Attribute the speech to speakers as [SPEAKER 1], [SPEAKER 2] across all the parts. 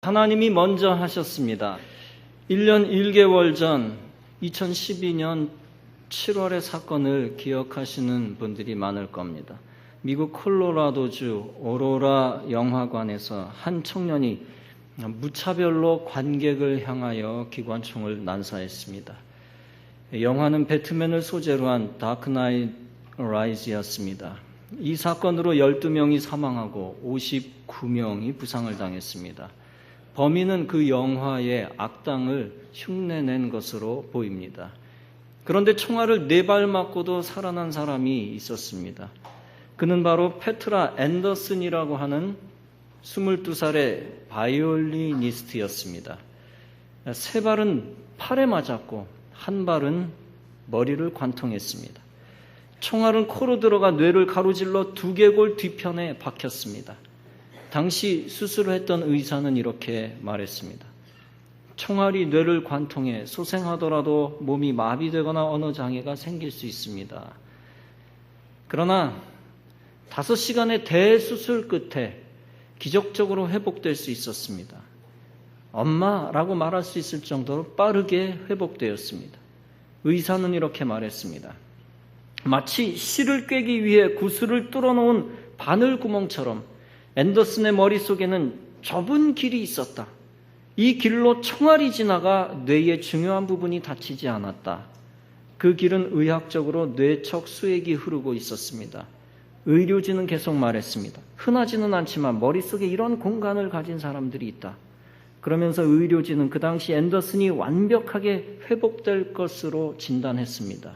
[SPEAKER 1] 하나님이 먼저 하셨습니다. 1년 1개월 전 2012년 7월의 사건을 기억하시는 분들이 많을 겁니다. 미국 콜로라도주 오로라 영화관에서 한 청년이 무차별로 관객을 향하여 기관총을 난사했습니다. 영화는 배트맨을 소재로 한 다크 나이트 라이즈였습니다. 이 사건으로 12명이 사망하고 59명이 부상을 당했습니다. 범인은 그 영화의 악당을 흉내낸 것으로 보입니다. 그런데 총알을 4발 맞고도 살아난 사람이 있었습니다. 그는 바로 페트라 앤더슨이라고 하는 22살의 바이올리니스트였습니다. 3발은 팔에 맞았고 1발은 머리를 관통했습니다. 총알은 코로 들어가 뇌를 가로질러 두개골 뒤편에 박혔습니다. 당시 수술을 했던 의사는 이렇게 말했습니다. 총알이 뇌를 관통해 소생하더라도 몸이 마비되거나 언어 장애가 생길 수 있습니다. 그러나 5시간의 대수술 끝에 기적적으로 회복될 수 있었습니다. 엄마라고 말할 수 있을 정도로 빠르게 회복되었습니다. 의사는 이렇게 말했습니다. 마치 실을 꿰기 위해 구슬을 뚫어놓은 바늘구멍처럼 앤더슨의 머릿속에는 좁은 길이 있었다. 이 길로 총알이 지나가 뇌의 중요한 부분이 다치지 않았다. 그 길은 의학적으로 뇌척 수액이 흐르고 있었습니다. 의료진은 계속 말했습니다. 흔하지는 않지만 머릿속에 이런 공간을 가진 사람들이 있다. 그러면서 의료진은 그 당시 앤더슨이 완벽하게 회복될 것으로 진단했습니다.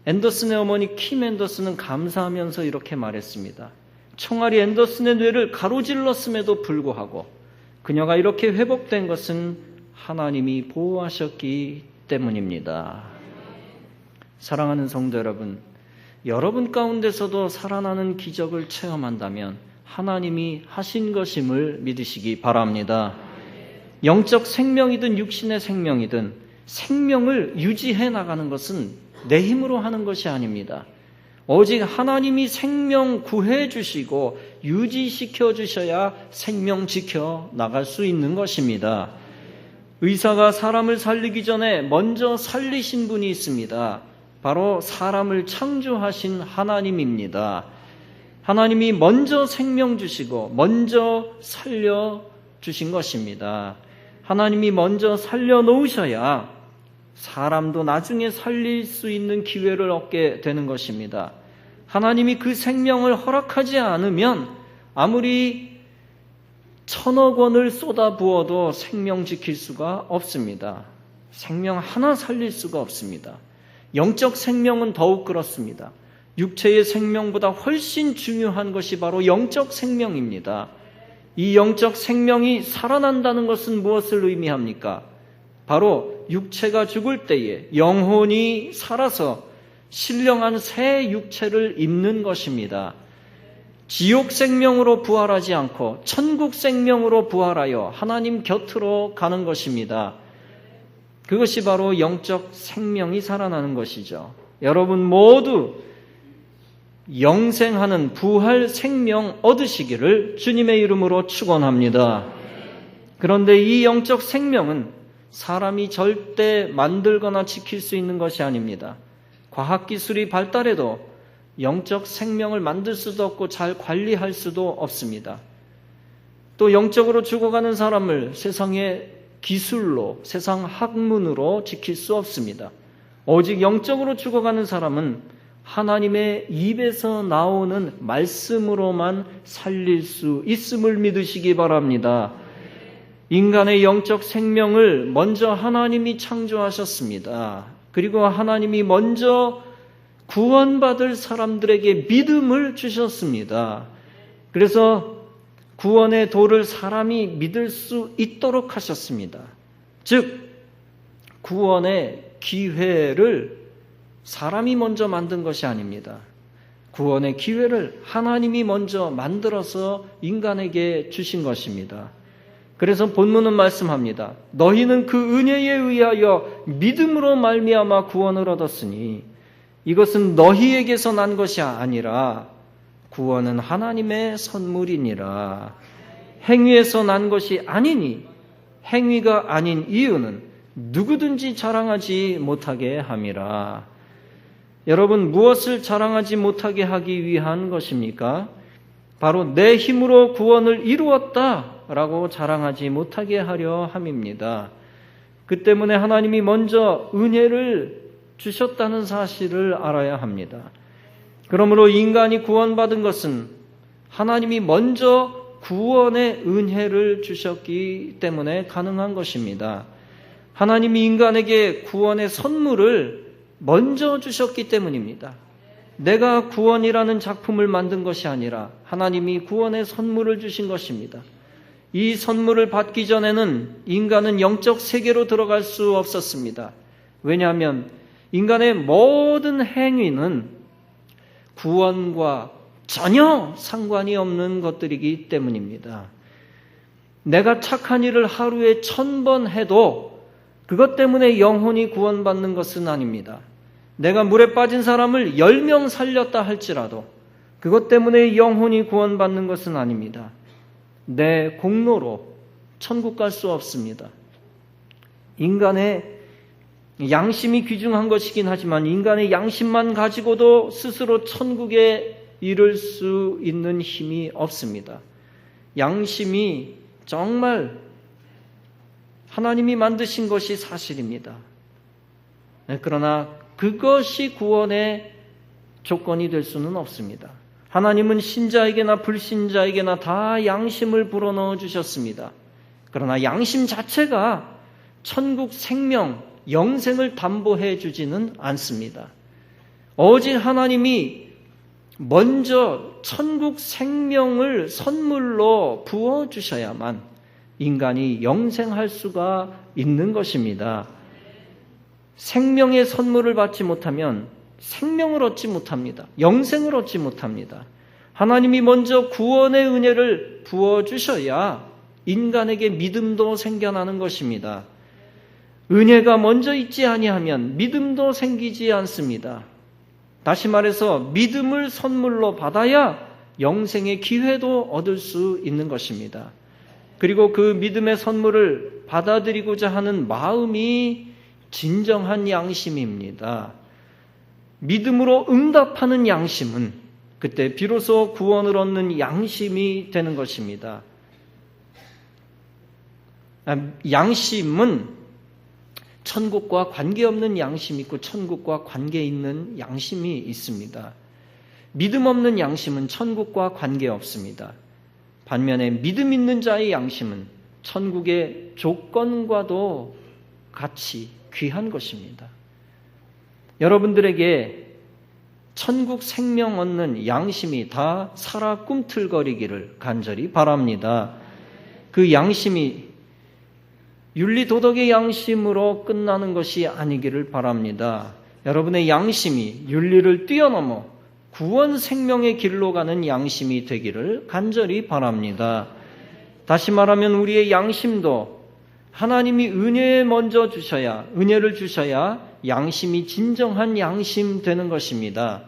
[SPEAKER 1] 앤더슨의 어머니 킴 앤더슨은 감사하면서 이렇게 말했습니다. 총알이 앤더슨의 뇌를 가로질렀음에도 불구하고 그녀가 이렇게 회복된 것은 하나님이 보호하셨기 때문입니다. 사랑하는 성도 여러분, 여러분 가운데서도 살아나는 기적을 체험한다면 하나님이 하신 것임을 믿으시기 바랍니다. 영적 생명이든 육신의 생명이든 생명을 유지해 나가는 것은 내 힘으로 하는 것이 아닙니다. 오직 하나님이 생명 구해 주시고 유지시켜 주셔야 생명 지켜 나갈 수 있는 것입니다. 의사가 사람을 살리기 전에 먼저 살리신 분이 있습니다. 바로 사람을 창조하신 하나님입니다. 하나님이 먼저 생명 주시고 먼저 살려 주신 것입니다. 하나님이 먼저 살려 놓으셔야 사람도 나중에 살릴 수 있는 기회를 얻게 되는 것입니다. 하나님이 그 생명을 허락하지 않으면 아무리 1000억 원을 쏟아부어도 생명 지킬 수가 없습니다. 생명 하나 살릴 수가 없습니다. 영적 생명은 더욱 그렇습니다. 육체의 생명보다 훨씬 중요한 것이 바로 영적 생명입니다. 이 영적 생명이 살아난다는 것은 무엇을 의미합니까? 바로 육체가 죽을 때에 영혼이 살아서 신령한 새 육체를 입는 것입니다. 지옥 생명으로 부활하지 않고 천국 생명으로 부활하여 하나님 곁으로 가는 것입니다. 그것이 바로 영적 생명이 살아나는 것이죠. 여러분 모두 영생하는 부활 생명 얻으시기를 주님의 이름으로 축원합니다. 그런데 이 영적 생명은 사람이 절대 만들거나 지킬 수 있는 것이 아닙니다. 과학기술이 발달해도 영적 생명을 만들 수도 없고 잘 관리할 수도 없습니다. 또 영적으로 죽어가는 사람을 세상의 기술로, 세상 학문으로 지킬 수 없습니다. 오직 영적으로 죽어가는 사람은 하나님의 입에서 나오는 말씀으로만 살릴 수 있음을 믿으시기 바랍니다. 인간의 영적 생명을 먼저 하나님이 창조하셨습니다. 그리고 하나님이 먼저 구원받을 사람들에게 믿음을 주셨습니다. 그래서 구원의 도를 사람이 믿을 수 있도록 하셨습니다. 즉, 구원의 기회를 사람이 먼저 만든 것이 아닙니다. 구원의 기회를 하나님이 먼저 만들어서 인간에게 주신 것입니다. 그래서 본문은 말씀합니다. 너희는 그 은혜에 의하여 믿음으로 말미암아 구원을 얻었으니 이것은 너희에게서 난 것이 아니라 구원은 하나님의 선물이니라. 행위에서 난 것이 아니니 행위가 아닌 이유는 누구든지 자랑하지 못하게 함이라. 여러분, 무엇을 자랑하지 못하게 하기 위한 것입니까? 바로 내 힘으로 구원을 이루었다라고 자랑하지 못하게 하려 함입니다. 그 때문에 하나님이 먼저 은혜를 주셨다는 사실을 알아야 합니다. 그러므로 인간이 구원받은 것은 하나님이 먼저 구원의 은혜를 주셨기 때문에 가능한 것입니다. 하나님이 인간에게 구원의 선물을 먼저 주셨기 때문입니다. 내가 구원이라는 작품을 만든 것이 아니라 하나님이 구원의 선물을 주신 것입니다. 이 선물을 받기 전에는 인간은 영적 세계로 들어갈 수 없었습니다. 왜냐하면 인간의 모든 행위는 구원과 전혀 상관이 없는 것들이기 때문입니다. 내가 착한 일을 하루에 1000번 해도 그것 때문에 영혼이 구원받는 것은 아닙니다. 내가 물에 빠진 사람을 10명 살렸다 할지라도 그것 때문에 영혼이 구원받는 것은 아닙니다. 내 공로로 천국 갈 수 없습니다. 인간의 양심이 귀중한 것이긴 하지만 인간의 양심만 가지고도 스스로 천국에 이를 수 있는 힘이 없습니다. 양심이 정말 하나님이 만드신 것이 사실입니다. 그러나 그것이 구원의 조건이 될 수는 없습니다. 하나님은 신자에게나 불신자에게나 다 양심을 불어넣어 주셨습니다. 그러나 양심 자체가 천국 생명, 영생을 담보해 주지는 않습니다. 오직 하나님이 먼저 천국 생명을 선물로 부어주셔야만 인간이 영생할 수가 있는 것입니다. 생명의 선물을 받지 못하면 생명을 얻지 못합니다. 영생을 얻지 못합니다. 하나님이 먼저 구원의 은혜를 부어주셔야 인간에게 믿음도 생겨나는 것입니다. 은혜가 먼저 있지 아니하면 믿음도 생기지 않습니다. 다시 말해서 믿음을 선물로 받아야 영생의 기회도 얻을 수 있는 것입니다. 그리고 그 믿음의 선물을 받아들이고자 하는 마음이 진정한 양심입니다. 믿음으로 응답하는 양심은 그때 비로소 구원을 얻는 양심이 되는 것입니다. 양심은 천국과 관계없는 양심이 있고 천국과 관계 있는 양심이 있습니다. 믿음 없는 양심은 천국과 관계없습니다. 반면에 믿음 있는 자의 양심은 천국의 조건과도 같이 귀한 것입니다. 여러분들에게 천국 생명 얻는 양심이 다 살아 꿈틀거리기를 간절히 바랍니다. 그 양심이 윤리 도덕의 양심으로 끝나는 것이 아니기를 바랍니다. 여러분의 양심이 윤리를 뛰어넘어 구원 생명의 길로 가는 양심이 되기를 간절히 바랍니다. 다시 말하면 우리의 양심도 하나님이 은혜를 주셔야 양심이 진정한 양심 되는 것입니다.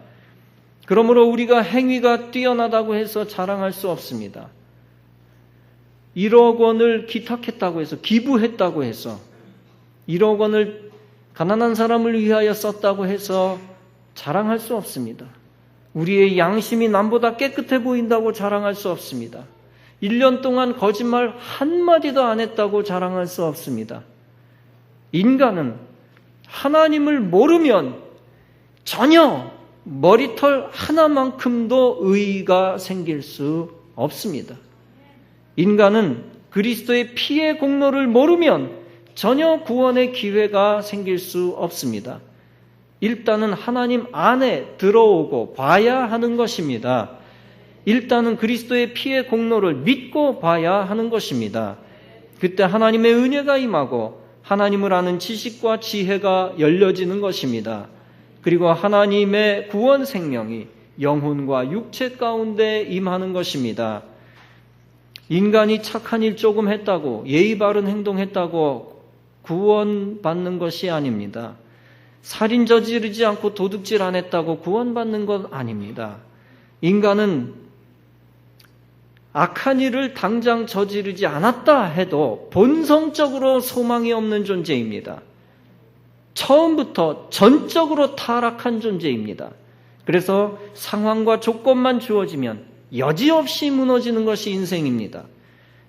[SPEAKER 1] 그러므로 우리가 행위가 뛰어나다고 해서 자랑할 수 없습니다. 1억 원을 기탁했다고 해서, 기부했다고 해서, 1억 원을 가난한 사람을 위하여 썼다고 해서 자랑할 수 없습니다. 우리의 양심이 남보다 깨끗해 보인다고 자랑할 수 없습니다. 1년 동안 거짓말 한마디도 안 했다고 자랑할 수 없습니다. 인간은 하나님을 모르면 전혀 머리털 하나만큼도 의의가 생길 수 없습니다. 인간은 그리스도의 피의 공로를 모르면 전혀 구원의 기회가 생길 수 없습니다. 일단은 하나님 안에 들어오고 봐야 하는 것입니다. 일단은 그리스도의 피의 공로를 믿고 봐야 하는 것입니다. 그때 하나님의 은혜가 임하고 하나님을 아는 지식과 지혜가 열려지는 것입니다. 그리고 하나님의 구원 생명이 영혼과 육체 가운데 임하는 것입니다. 인간이 착한 일 조금 했다고, 예의 바른 행동했다고 구원받는 것이 아닙니다. 살인 저지르지 않고 도둑질 안 했다고 구원받는 것 아닙니다. 인간은 악한 일을 당장 저지르지 않았다 해도 본성적으로 소망이 없는 존재입니다. 처음부터 전적으로 타락한 존재입니다. 그래서 상황과 조건만 주어지면 여지없이 무너지는 것이 인생입니다.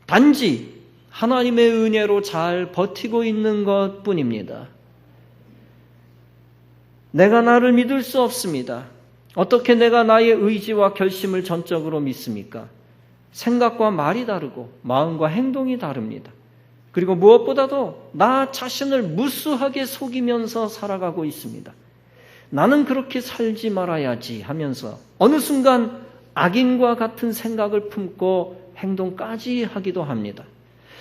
[SPEAKER 1] 단지 하나님의 은혜로 잘 버티고 있는 것뿐입니다. 내가 나를 믿을 수 없습니다. 어떻게 내가 나의 의지와 결심을 전적으로 믿습니까? 생각과 말이 다르고 마음과 행동이 다릅니다. 그리고 무엇보다도 나 자신을 무수하게 속이면서 살아가고 있습니다. 나는 그렇게 살지 말아야지 하면서 어느 순간 악인과 같은 생각을 품고 행동까지 하기도 합니다.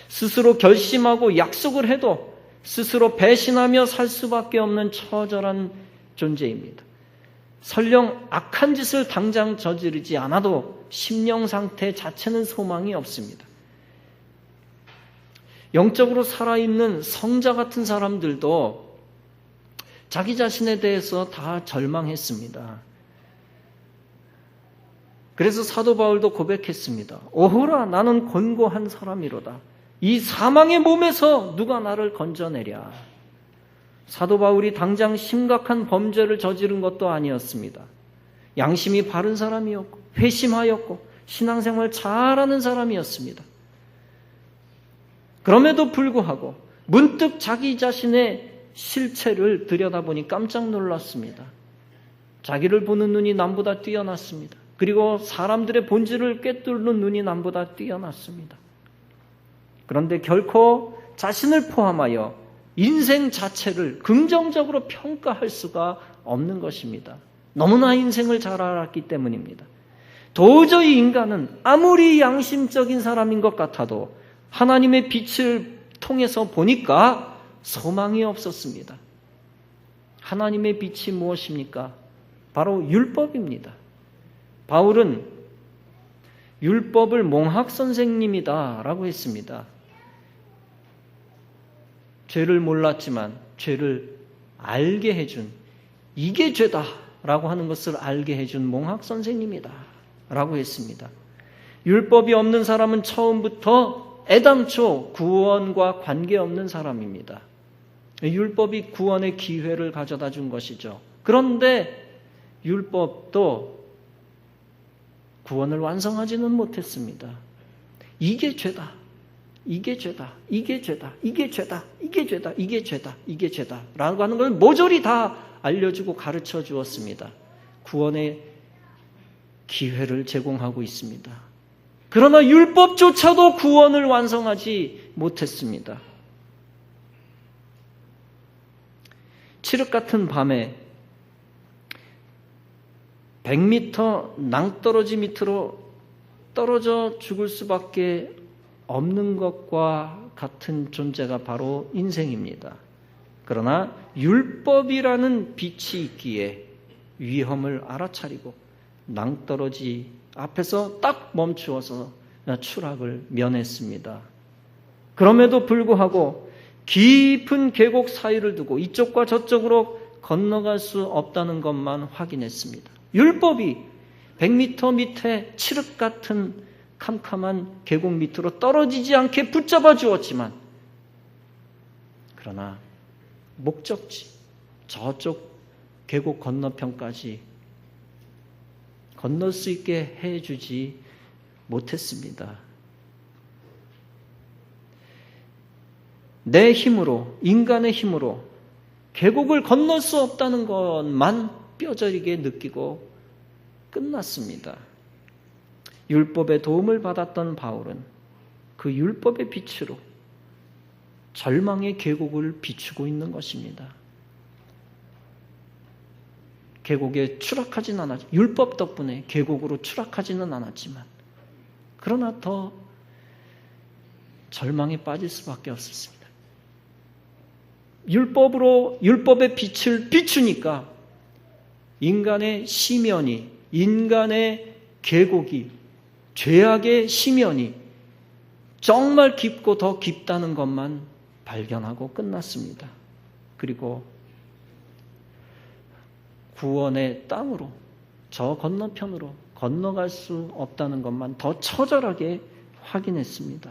[SPEAKER 1] 스스로 결심하고 약속을 해도 스스로 배신하며 살 수밖에 없는 처절한 존재입니다. 설령 악한 짓을 당장 저지르지 않아도 심령 상태 자체는 소망이 없습니다. 영적으로 살아있는 성자 같은 사람들도 자기 자신에 대해서 다 절망했습니다. 그래서 사도 바울도 고백했습니다. 오호라 나는 곤고한 사람이로다. 이 사망의 몸에서 누가 나를 건져내랴. 사도 바울이 당장 심각한 범죄를 저지른 것도 아니었습니다. 양심이 바른 사람이었고 회심하였고 신앙생활 잘하는 사람이었습니다. 그럼에도 불구하고 문득 자기 자신의 실체를 들여다보니 깜짝 놀랐습니다. 자기를 보는 눈이 남보다 뛰어났습니다. 그리고 사람들의 본질을 꿰뚫는 눈이 남보다 뛰어났습니다. 그런데 결코 자신을 포함하여 인생 자체를 긍정적으로 평가할 수가 없는 것입니다. 너무나 인생을 잘 알았기 때문입니다. 도저히 인간은 아무리 양심적인 사람인 것 같아도 하나님의 빛을 통해서 보니까 소망이 없었습니다. 하나님의 빛이 무엇입니까? 바로 율법입니다. 바울은 율법을 몽학 선생님이다라고 했습니다. 죄를 몰랐지만 죄를 알게 해준, 이게 죄다라고 하는 것을 알게 해준 몽학 선생님이다라고 했습니다. 율법이 없는 사람은 처음부터 애당초 구원과 관계없는 사람입니다. 율법이 구원의 기회를 가져다 준 것이죠. 그런데 율법도 구원을 완성하지는 못했습니다. 이게 죄다. 이게 죄다. 이게 죄다. 이게 죄다. 이게 죄다. 이게 죄다. 이게 죄다. 라고 하는 걸 모조리 다 알려주고 가르쳐 주었습니다. 구원의 기회를 제공하고 있습니다. 그러나 율법조차도 구원을 완성하지 못했습니다. 칠흑 같은 밤에 100m 낭떠러지 밑으로 떨어져 죽을 수밖에 없는 것과 같은 존재가 바로 인생입니다. 그러나 율법이라는 빛이 있기에 위험을 알아차리고 낭떠러지 앞에서 딱 멈추어서 추락을 면했습니다. 그럼에도 불구하고 깊은 계곡 사이를 두고 이쪽과 저쪽으로 건너갈 수 없다는 것만 확인했습니다. 율법이 100m 밑에 칠흑 같은 캄캄한 계곡 밑으로 떨어지지 않게 붙잡아 주었지만, 그러나 목적지 저쪽 계곡 건너편까지 건널 수 있게 해주지 못했습니다. 내 힘으로, 인간의 힘으로 계곡을 건널 수 없다는 것만 뼈저리게 느끼고 끝났습니다. 율법의 도움을 받았던 바울은 그 율법의 빛으로 절망의 계곡을 비추고 있는 것입니다. 계곡에 추락하지는 않았지만, 율법 덕분에 계곡으로 추락하지는 않았지만, 그러나 더 절망에 빠질 수밖에 없었습니다. 율법의 빛을 비추니까 인간의 시면이, 인간의 계곡이, 죄악의 시면이 정말 깊고 더 깊다는 것만 발견하고 끝났습니다. 그리고 구원의 땅으로, 저 건너편으로 건너갈 수 없다는 것만 더 처절하게 확인했습니다.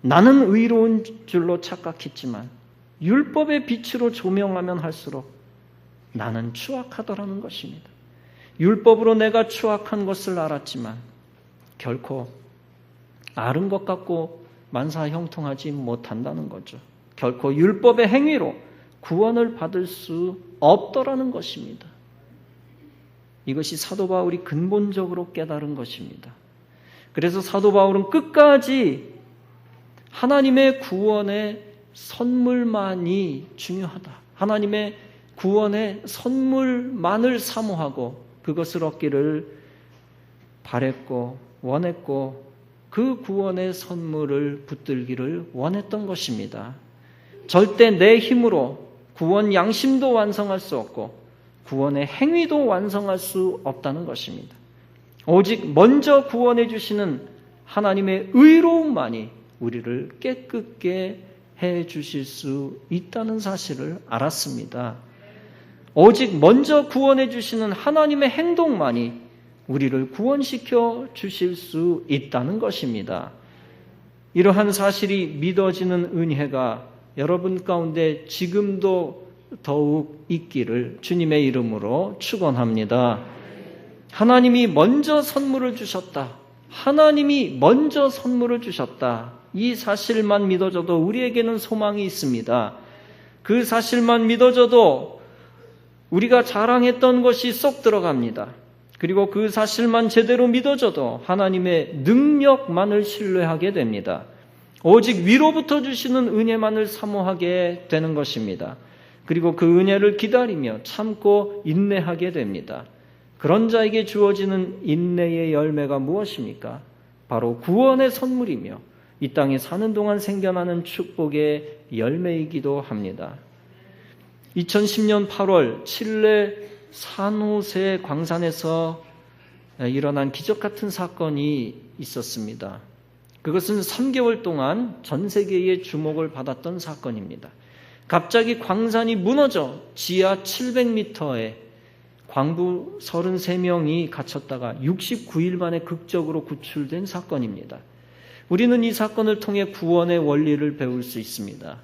[SPEAKER 1] 나는 의로운 줄로 착각했지만 율법의 빛으로 조명하면 할수록 나는 추악하더라는 것입니다. 율법으로 내가 추악한 것을 알았지만 결코 아른 것 같고 만사형통하지 못한다는 거죠. 결코 율법의 행위로 구원을 받을 수 없더라는 것입니다. 이것이 사도 바울이 근본적으로 깨달은 것입니다. 그래서 사도 바울은 끝까지 하나님의 구원의 선물만이 중요하다. 하나님의 구원의 선물만을 사모하고 그것을 얻기를 바랬고 원했고 그 구원의 선물을 붙들기를 원했던 것입니다. 절대 내 힘으로 구원 양심도 완성할 수 없고 구원의 행위도 완성할 수 없다는 것입니다. 오직 먼저 구원해 주시는 하나님의 의로움만이 우리를 깨끗게 해 주실 수 있다는 사실을 알았습니다. 오직 먼저 구원해 주시는 하나님의 행동만이 우리를 구원시켜 주실 수 있다는 것입니다. 이러한 사실이 믿어지는 은혜가 여러분 가운데 지금도 더욱 있기를 주님의 이름으로 축원합니다. 하나님이 먼저 선물을 주셨다. 하나님이 먼저 선물을 주셨다. 이 사실만 믿어져도 우리에게는 소망이 있습니다. 그 사실만 믿어져도 우리가 자랑했던 것이 쏙 들어갑니다. 그리고 그 사실만 제대로 믿어져도 하나님의 능력만을 신뢰하게 됩니다. 오직 위로부터 주시는 은혜만을 사모하게 되는 것입니다. 그리고 그 은혜를 기다리며 참고 인내하게 됩니다. 그런 자에게 주어지는 인내의 열매가 무엇입니까? 바로 구원의 선물이며 이 땅에 사는 동안 생겨나는 축복의 열매이기도 합니다. 2010년 8월 칠레 산호세 광산에서 일어난 기적 같은 사건이 있었습니다. 그것은 3개월 동안 전 세계의 주목을 받았던 사건입니다. 갑자기 광산이 무너져 지하 700m에 광부 33명이 갇혔다가 69일 만에 극적으로 구출된 사건입니다. 우리는 이 사건을 통해 구원의 원리를 배울 수 있습니다.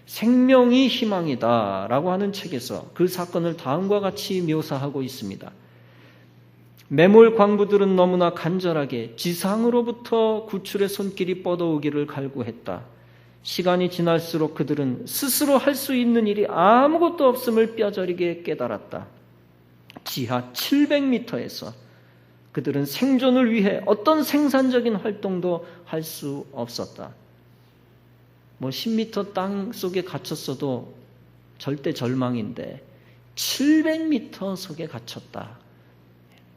[SPEAKER 1] 생명이 희망이다 라고 하는 책에서 그 사건을 다음과 같이 묘사하고 있습니다. 매몰 광부들은 너무나 간절하게 지상으로부터 구출의 손길이 뻗어오기를 갈구했다. 시간이 지날수록 그들은 스스로 할 수 있는 일이 아무것도 없음을 뼈저리게 깨달았다. 지하 700m에서 그들은 생존을 위해 어떤 생산적인 활동도 할 수 없었다. 10m 땅 속에 갇혔어도 절대 절망인데 700m 속에 갇혔다.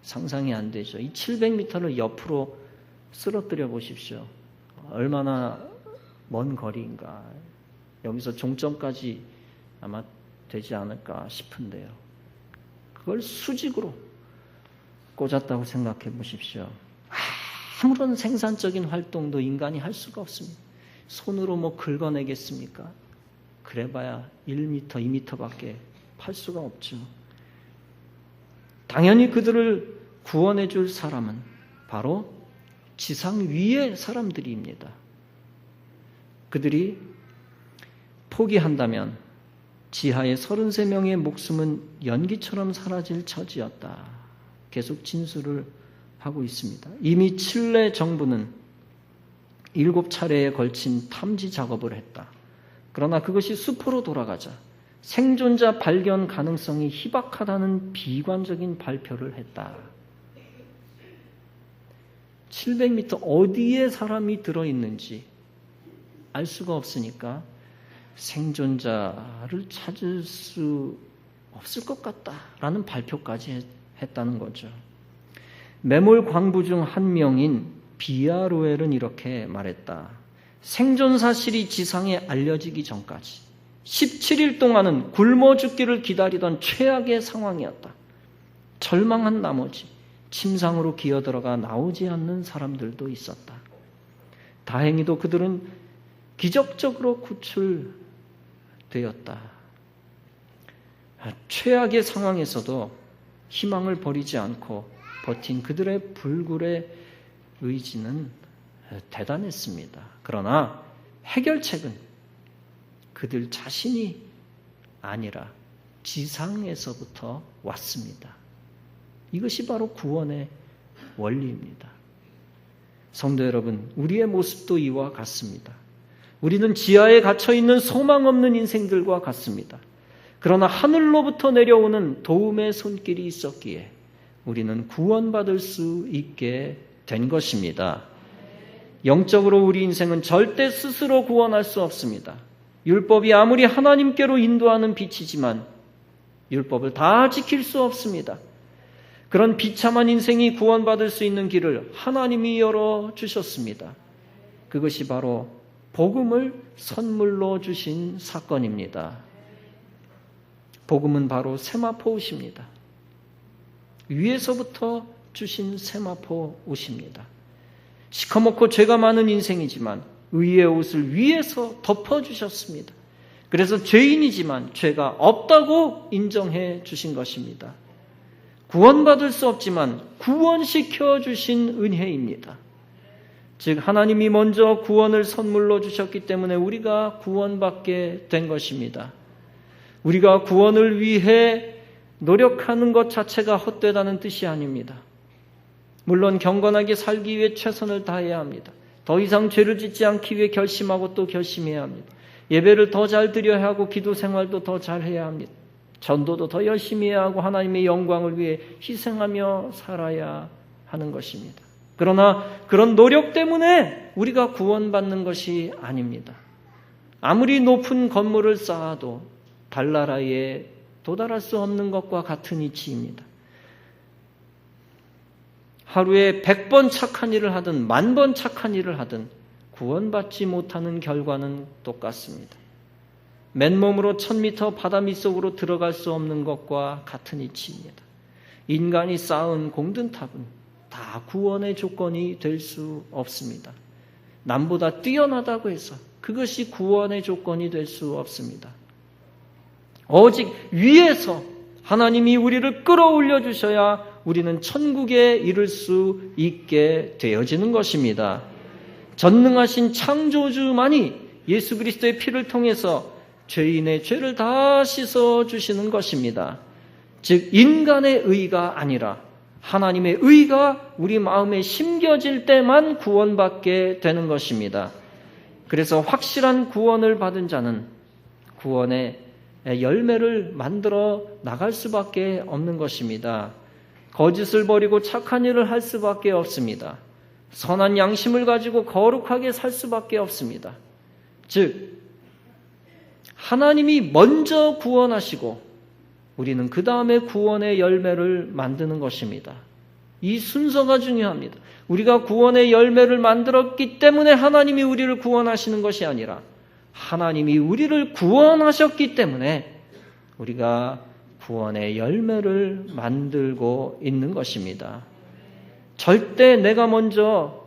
[SPEAKER 1] 상상이 안 되죠. 이 700m를 옆으로 쓰러뜨려 보십시오. 얼마나 먼 거리인가. 여기서 종점까지 아마 되지 않을까 싶은데요. 그걸 수직으로 꽂았다고 생각해 보십시오. 아무런 생산적인 활동도 인간이 할 수가 없습니다. 손으로 긁어내겠습니까? 그래봐야 1m, 2m밖에 팔 수가 없죠. 당연히 그들을 구원해 줄 사람은 바로 지상 위의 사람들입니다. 그들이 포기한다면 지하의 33명의 목숨은 연기처럼 사라질 처지였다. 계속 진술을 하고 있습니다. 이미 칠레 정부는 7차례에 걸친 탐지 작업을 했다. 그러나 그것이 수포로 돌아가자 생존자 발견 가능성이 희박하다는 비관적인 발표를 했다. 700m 어디에 사람이 들어있는지 알 수가 없으니까 생존자를 찾을 수 없을 것 같다라는 발표까지 했다는 거죠. 매몰 광부 중 한 명인 비아로엘은 이렇게 말했다. 생존 사실이 지상에 알려지기 전까지 17일 동안은 굶어 죽기를 기다리던 최악의 상황이었다. 절망한 나머지 침상으로 기어들어가 나오지 않는 사람들도 있었다. 다행히도 그들은 기적적으로 구출되었다. 최악의 상황에서도 희망을 버리지 않고 버틴 그들의 불굴의 의지는 대단했습니다. 그러나 해결책은 그들 자신이 아니라 지상에서부터 왔습니다. 이것이 바로 구원의 원리입니다. 성도 여러분, 우리의 모습도 이와 같습니다. 우리는 지하에 갇혀있는 소망 없는 인생들과 같습니다. 그러나 하늘로부터 내려오는 도움의 손길이 있었기에 우리는 구원받을 수 있게 된 것입니다. 영적으로 우리 인생은 절대 스스로 구원할 수 없습니다. 율법이 아무리 하나님께로 인도하는 빛이지만 율법을 다 지킬 수 없습니다. 그런 비참한 인생이 구원받을 수 있는 길을 하나님이 열어주셨습니다. 그것이 바로 복음을 선물로 주신 사건입니다. 복음은 바로 세마포 옷입니다. 위에서부터 주신 세마포 옷입니다. 시커멓고 죄가 많은 인생이지만 의의 옷을 위에서 덮어주셨습니다. 그래서 죄인이지만 죄가 없다고 인정해 주신 것입니다. 구원받을 수 없지만 구원시켜 주신 은혜입니다. 즉 하나님이 먼저 구원을 선물로 주셨기 때문에 우리가 구원받게 된 것입니다. 우리가 구원을 위해 노력하는 것 자체가 헛되다는 뜻이 아닙니다. 물론 경건하게 살기 위해 최선을 다해야 합니다. 더 이상 죄를 짓지 않기 위해 결심하고 또 결심해야 합니다. 예배를 더 잘 드려야 하고 기도 생활도 더 잘해야 합니다. 전도도 더 열심히 해야 하고 하나님의 영광을 위해 희생하며 살아야 하는 것입니다. 그러나 그런 노력 때문에 우리가 구원받는 것이 아닙니다. 아무리 높은 건물을 쌓아도 달나라에 도달할 수 없는 것과 같은 이치입니다. 하루에 100번 착한 일을 하든 10,000번 착한 일을 하든 구원받지 못하는 결과는 똑같습니다. 맨몸으로 1000m 바다 밑속으로 들어갈 수 없는 것과 같은 이치입니다. 인간이 쌓은 공든탑은 다 구원의 조건이 될 수 없습니다. 남보다 뛰어나다고 해서 그것이 구원의 조건이 될 수 없습니다. 오직 위에서 하나님이 우리를 끌어올려 주셔야 우리는 천국에 이를 수 있게 되어지는 것입니다. 전능하신 창조주만이 예수 그리스도의 피를 통해서 죄인의 죄를 다 씻어주시는 것입니다. 즉 인간의 의가 아니라 하나님의 의가 우리 마음에 심겨질 때만 구원받게 되는 것입니다. 그래서 확실한 구원을 받은 자는 구원의 열매를 만들어 나갈 수밖에 없는 것입니다. 거짓을 버리고 착한 일을 할 수밖에 없습니다. 선한 양심을 가지고 거룩하게 살 수밖에 없습니다. 즉 하나님이 먼저 구원하시고 우리는 그 다음에 구원의 열매를 만드는 것입니다. 이 순서가 중요합니다. 우리가 구원의 열매를 만들었기 때문에 하나님이 우리를 구원하시는 것이 아니라 하나님이 우리를 구원하셨기 때문에 우리가 구원의 열매를 만들고 있는 것입니다. 절대 내가 먼저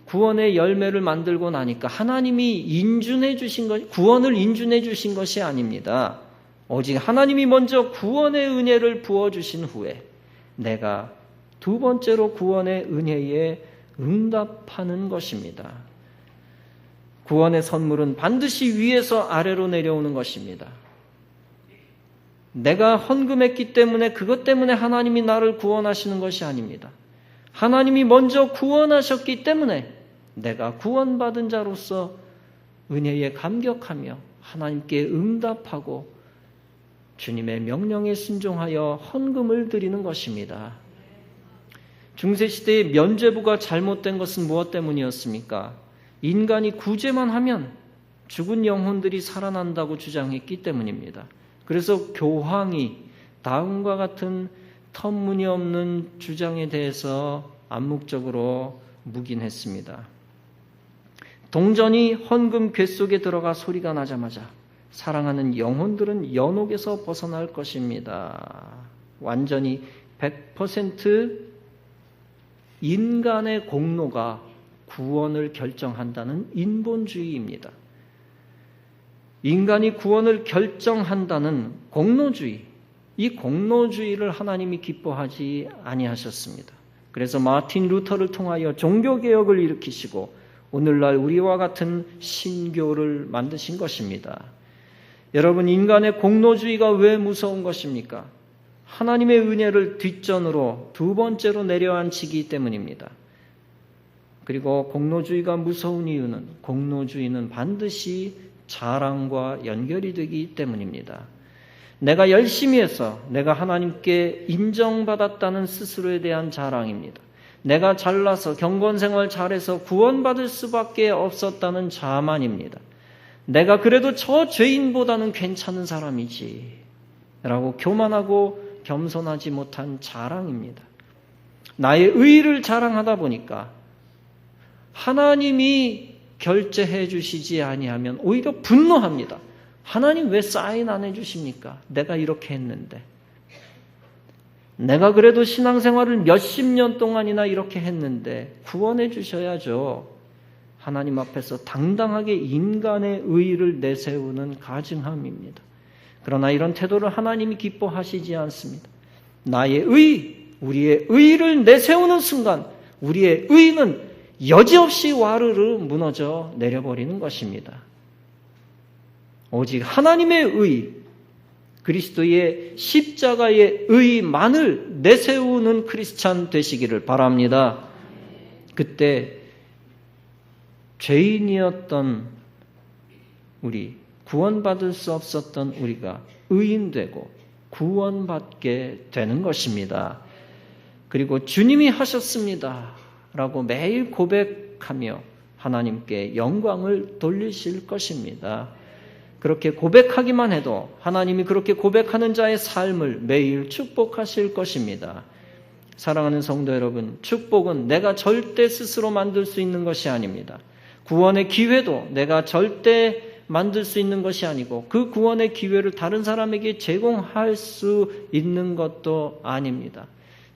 [SPEAKER 1] 구원의 열매를 만들고 나니까 하나님이 인준해 주신 것, 구원을 인준해 주신 것이 아닙니다. 오직 하나님이 먼저 구원의 은혜를 부어주신 후에 내가 두 번째로 구원의 은혜에 응답하는 것입니다. 구원의 선물은 반드시 위에서 아래로 내려오는 것입니다. 내가 헌금했기 때문에 그것 때문에 하나님이 나를 구원하시는 것이 아닙니다. 하나님이 먼저 구원하셨기 때문에 내가 구원받은 자로서 은혜에 감격하며 하나님께 응답하고 주님의 명령에 순종하여 헌금을 드리는 것입니다. 중세시대의 면죄부가 잘못된 것은 무엇 때문이었습니까? 인간이 구제만 하면 죽은 영혼들이 살아난다고 주장했기 때문입니다. 그래서 교황이 다음과 같은 터무니없는 주장에 대해서 암묵적으로 묵인했습니다. 동전이 헌금 궤 속에 들어가 소리가 나자마자 사랑하는 영혼들은 연옥에서 벗어날 것입니다. 완전히 100% 인간의 공로가 구원을 결정한다는 인본주의입니다. 인간이 구원을 결정한다는 공로주의, 이 공로주의를 하나님이 기뻐하지 아니하셨습니다. 그래서 마틴 루터를 통하여 종교개혁을 일으키시고 오늘날 우리와 같은 신교를 만드신 것입니다. 여러분, 인간의 공로주의가 왜 무서운 것입니까? 하나님의 은혜를 뒷전으로 두 번째로 내려앉히기 때문입니다. 그리고 공로주의가 무서운 이유는 공로주의는 반드시 자랑과 연결이 되기 때문입니다. 내가 열심히 해서 내가 하나님께 인정받았다는 스스로에 대한 자랑입니다. 내가 잘나서 경건생활 잘해서 구원받을 수밖에 없었다는 자만입니다. 내가 그래도 저 죄인보다는 괜찮은 사람이지 라고 교만하고 겸손하지 못한 자랑입니다. 나의 의의를 자랑하다 보니까 하나님이 결제해 주시지 아니하면 오히려 분노합니다. 하나님 왜 사인 안 해주십니까? 내가 이렇게 했는데. 내가 그래도 신앙생활을 몇십 년 동안이나 이렇게 했는데 구원해 주셔야죠. 하나님 앞에서 당당하게 인간의 의의를 내세우는 가증함입니다. 그러나 이런 태도를 하나님이 기뻐하시지 않습니다. 나의 의, 우리의 의의를 내세우는 순간 우리의 의의는 여지없이 와르르 무너져 내려버리는 것입니다. 오직 하나님의 의, 그리스도의 십자가의 의만을 내세우는 크리스찬 되시기를 바랍니다. 그때 죄인이었던 우리, 구원받을 수 없었던 우리가 의인되고 구원받게 되는 것입니다. 그리고 주님이 하셨습니다 라고 매일 고백하며 하나님께 영광을 돌리실 것입니다. 그렇게 고백하기만 해도 하나님이 그렇게 고백하는 자의 삶을 매일 축복하실 것입니다. 사랑하는 성도 여러분, 축복은 내가 절대 스스로 만들 수 있는 것이 아닙니다. 구원의 기회도 내가 절대 만들 수 있는 것이 아니고 그 구원의 기회를 다른 사람에게 제공할 수 있는 것도 아닙니다.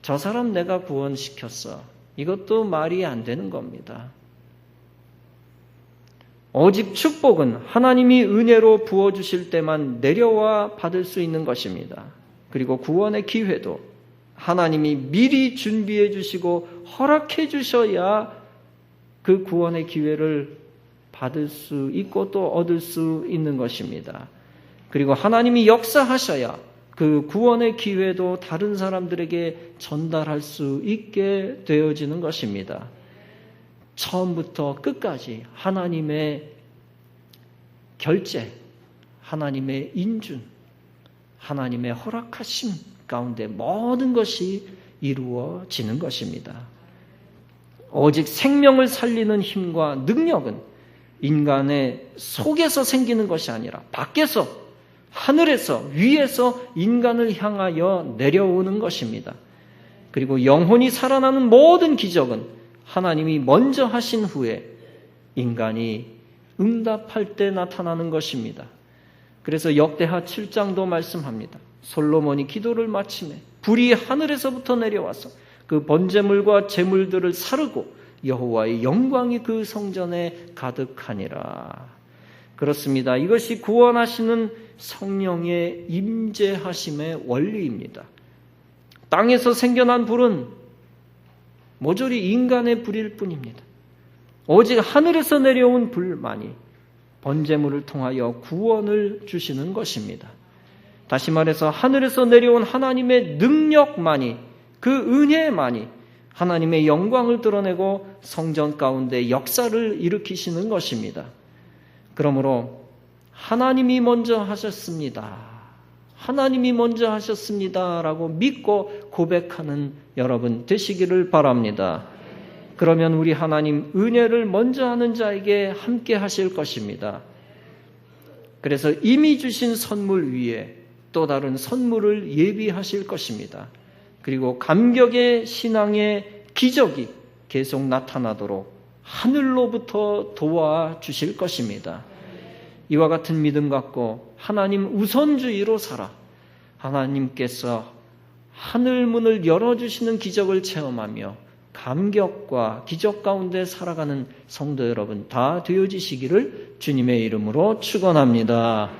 [SPEAKER 1] 저 사람 내가 구원시켰어. 이것도 말이 안 되는 겁니다. 오직 축복은 하나님이 은혜로 부어주실 때만 내려와 받을 수 있는 것입니다. 그리고 구원의 기회도 하나님이 미리 준비해 주시고 허락해 주셔야 그 구원의 기회를 받을 수 있고 또 얻을 수 있는 것입니다. 그리고 하나님이 역사하셔야 그 구원의 기회도 다른 사람들에게 전달할 수 있게 되어지는 것입니다. 처음부터 끝까지 하나님의 결제, 하나님의 인준, 하나님의 허락하심 가운데 모든 것이 이루어지는 것입니다. 오직 생명을 살리는 힘과 능력은 인간의 속에서 생기는 것이 아니라 밖에서, 하늘에서, 위에서 인간을 향하여 내려오는 것입니다. 그리고 영혼이 살아나는 모든 기적은 하나님이 먼저 하신 후에 인간이 응답할 때 나타나는 것입니다. 그래서 역대하 7장도 말씀합니다. 솔로몬이 기도를 마치매 불이 하늘에서부터 내려와서 그 번제물과 제물들을 사르고 여호와의 영광이 그 성전에 가득하니라. 그렇습니다. 이것이 구원하시는 성령의 임재하심의 원리입니다. 땅에서 생겨난 불은 모조리 인간의 불일 뿐입니다. 오직 하늘에서 내려온 불만이 번제물을 통하여 구원을 주시는 것입니다. 다시 말해서 하늘에서 내려온 하나님의 능력만이, 그 은혜만이 하나님의 영광을 드러내고 성전 가운데 역사를 일으키시는 것입니다. 그러므로 하나님이 먼저 하셨습니다. 하나님이 먼저 하셨습니다 라고 믿고 고백하는 여러분 되시기를 바랍니다. 그러면 우리 하나님 은혜를 먼저 하는 자에게 함께 하실 것입니다. 그래서 이미 주신 선물 위에 또 다른 선물을 예비하실 것입니다. 그리고 감격의 신앙의 기적이 계속 나타나도록 하늘로부터 도와주실 것입니다. 이와 같은 믿음 갖고 하나님 우선주의로 살아 하나님께서 하늘문을 열어주시는 기적을 체험하며 감격과 기적 가운데 살아가는 성도 여러분 다 되어지시기를 주님의 이름으로 축원합니다.